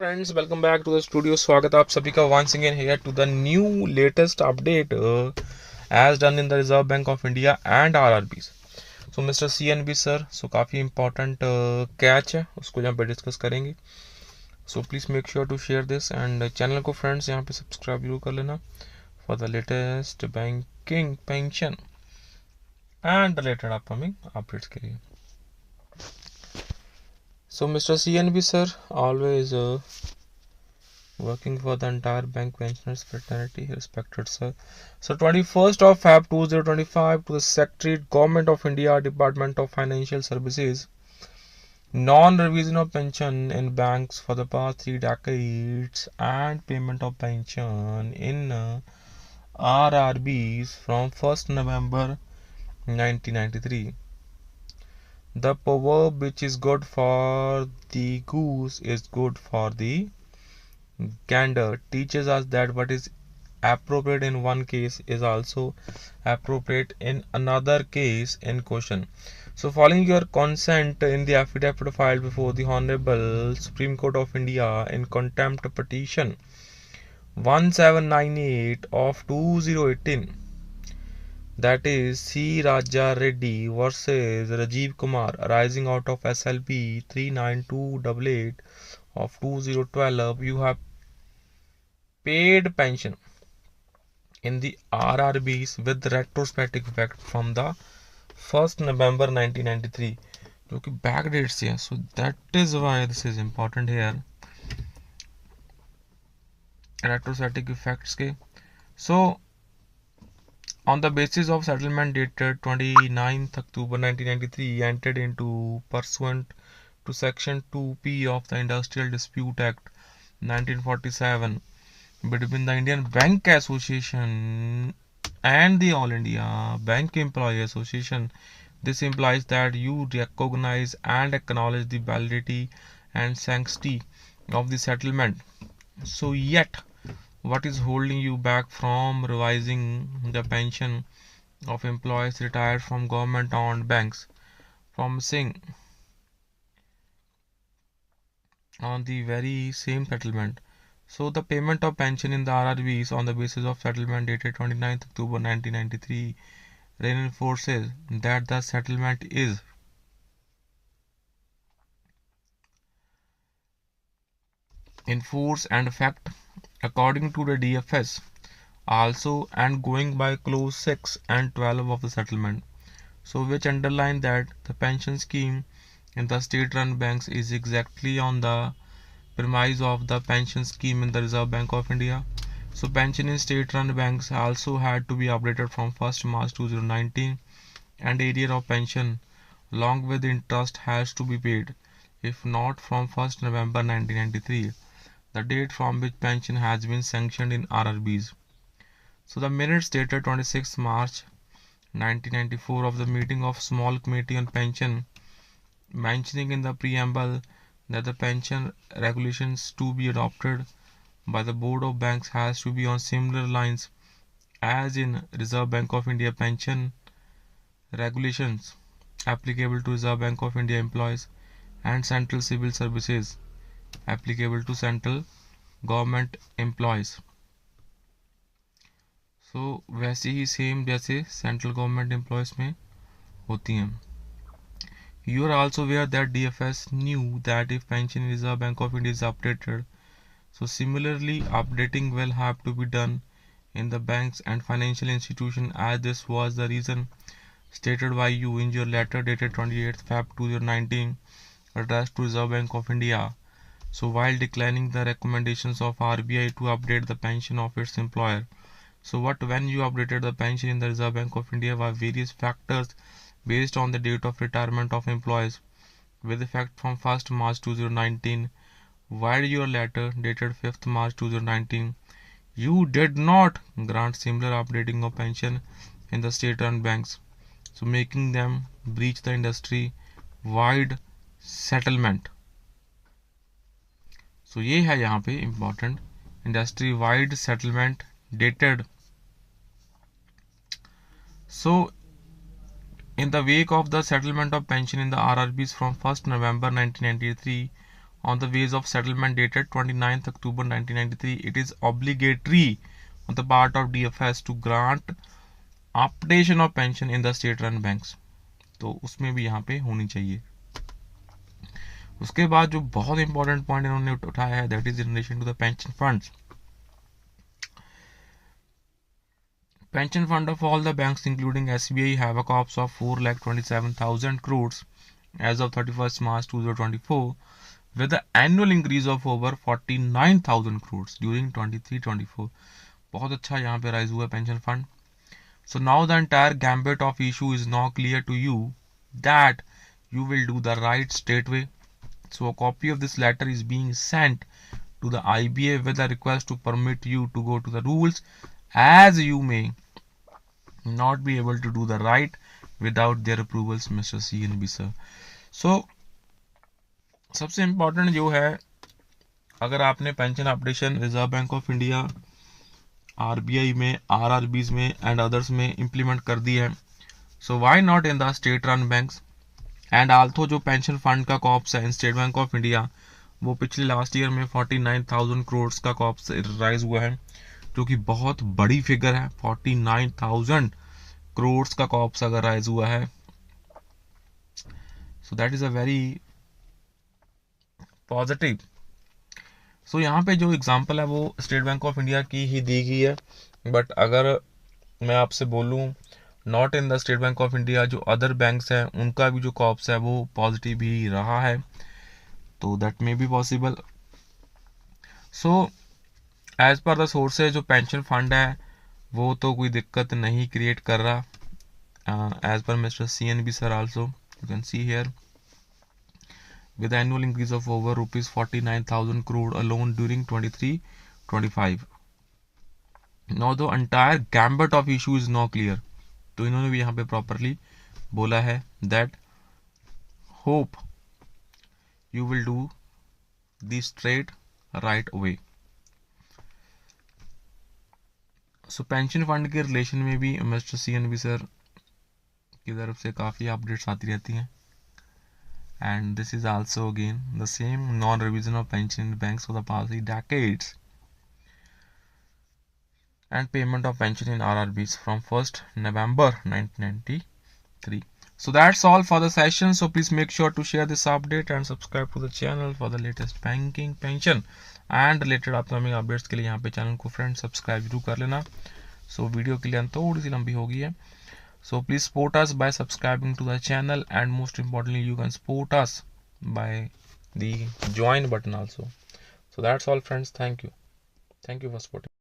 Friends, welcome back to the studio. स्वागत है आप सभी का once again here to the new latest update as done in the Reserve Bank of India and RRB. So mister CNB sir, so काफ़ी important catch है, उसको यहाँ पे डिस्कस करेंगे। So please make sure to share this and channel को friends यहाँ पे subscribe जरूर कर लेना for the latest banking, pension and related upcoming updates के लिए। So Mr. CNB sir, always working for the entire bank pensioners fraternity, respected sir. So 21st of Feb 2025 to the Secretariat, Government of India, Department of Financial Services, non-revision of pension in banks for the past 3 decades and payment of pension in RRBs from 1st November 1993. The proverb which is good for the goose is good for the gander teaches us that what is appropriate in one case is also appropriate in another case in question. So following your consent in the affidavit filed before the Honorable Supreme Court of India in contempt petition 1798 of 2018, that is C. Raja Reddy versus Rajiv Kumar, arising out of SLP 39288 of 2012, you have paid pension in the RRBs with retrospective effect from the 1st November 1993, जो कि back date से है. So that is why this is important here, retrospective effects के. So on the basis of settlement dated 29th October 1993 entered into pursuant to Section 2P of the Industrial Dispute Act 1947 between the Indian Bank Association and the All India Bank Employee Association. This implies that you recognize and acknowledge the validity and sanctity of the settlement. So yet, what is holding you back from revising the pension of employees retired from government-owned banks from Singh on the very same settlement? So the payment of pension in the RRBs on the basis of settlement dated 29th October 1993 reinforces that the settlement is in force and effect according to the DFS also, and going by clause 6 and 12 of the settlement, so which underline that the pension scheme in the state-run banks is exactly on the premise of the pension scheme in the Reserve Bank of India. So pension in state-run banks also had to be updated from 1st March 2019, and area of pension along with interest has to be paid, if not from 1st November 1993, the date from which pension has been sanctioned in RRBs. So the minutes dated 26 March 1994 of the meeting of Small Committee on Pension, mentioning in the preamble that the pension regulations to be adopted by the Board of Banks has to be on similar lines as in Reserve Bank of India pension regulations applicable to Reserve Bank of India employees and Central Civil Services applicable to central government employees. So वैसे ही same जैसे central government employees में होती हैं. You are also aware that DFS knew that if pension in Reserve Bank of India is updated, so similarly updating will have to be done in the banks and financial institution, as this was the reason stated by you in your letter dated 28th Feb 2019 addressed to Reserve Bank of India. So while declining the recommendations of RBI to update the pension of its employer, so what when you updated the pension in the Reserve Bank of India were various factors based on the date of retirement of employees with effect from 1st March 2019, while your letter dated 5th March 2019, you did not grant similar updating of pension in the state-run banks, so making them breach the industry-wide settlement. So ये है यहाँ पे important industry-wide settlement dated. So in the wake of the settlement of pension in the RRBs from 1st November 1993, on the ways of settlement dated 29th October 1993, it is obligatory on the part of DFS to grant updation of pension in the state run banks. तो उसमें भी यहाँ पे होनी चाहिए. उसके बाद जो बहुत इंपॉर्टेंट पॉइंट इन्होंने उठाया है, that is in relation to the pension funds. Pension fund of all the banks including SBI have a corpus of 4,27,000 crores as of 31st March 2024 with an annual increase of over 49,000 crores during 23-24. बहुत अच्छा यहाँ पे rise हुआ pension fund. So now the entire gambit of issue is now clear to you that you will do the right straightway. So a copy of this letter is being sent to the IBA with a request to permit you to go to the rules, as you may not be able to do the right without their approvals, Mr. CNB sir. So सबसे important जो है, अगर आपने pension updation Reserve Bank of India, RBI में, RRBs में and others में implement कर दी है, so why not in the state run banks. And although जो पेंशन फंड का कॉप्स है in State Bank of India, वो पिछले लास्ट ईयर में 49,000 करोड़ का कॉप्स राइज हुआ है, जो कि बहुत बड़ी फिगर है. 49,000 करोड़ का कॉप्स अगर राइज हुआ है, so that is a very positive. So यहाँ पे जो एग्जांपल है वो स्टेट बैंक ऑफ इंडिया की ही दी गई है, बट अगर मैं आपसे बोलूँ not in the state Bank of India, जो अदर बैंक्स हैं उनका भी जो कॉप्स है वो पॉजिटिव ही रहा है, तो that may be possible. So as per the sources जो पेंशन फंड है वो तो कोई दिक्कत नहीं क्रिएट कर रहा, as per mister CNB sir also you can see here with annual increase of over rupees 49,000 crore alone during 23-25. Now the entire gambit of issue is now clear. तो इन्होंने भी यहाँ पे प्रॉपरली बोला है that hope you will do the straight right way. So pension fund के relation में भी मिस्टर CNB सर की तरफ से काफ़ी अपडेट्स आती रहती हैं. And this is also again the same non-revision of pension in banks for the past 3 decades and payment of pension in RRBs from 1st November 1993. So that's all for the session. So please make sure to share this update and subscribe to the channel for the latest banking, pension and related upcoming updates के लिए यहाँ पे channel को friend subscribe जरूर कर लेना. So video के लिए थोड़ी सी लंबी हो गई है. So please support us by subscribing to the channel, and most importantly you can support us by the join button also. So that's all friends. Thank you for supporting.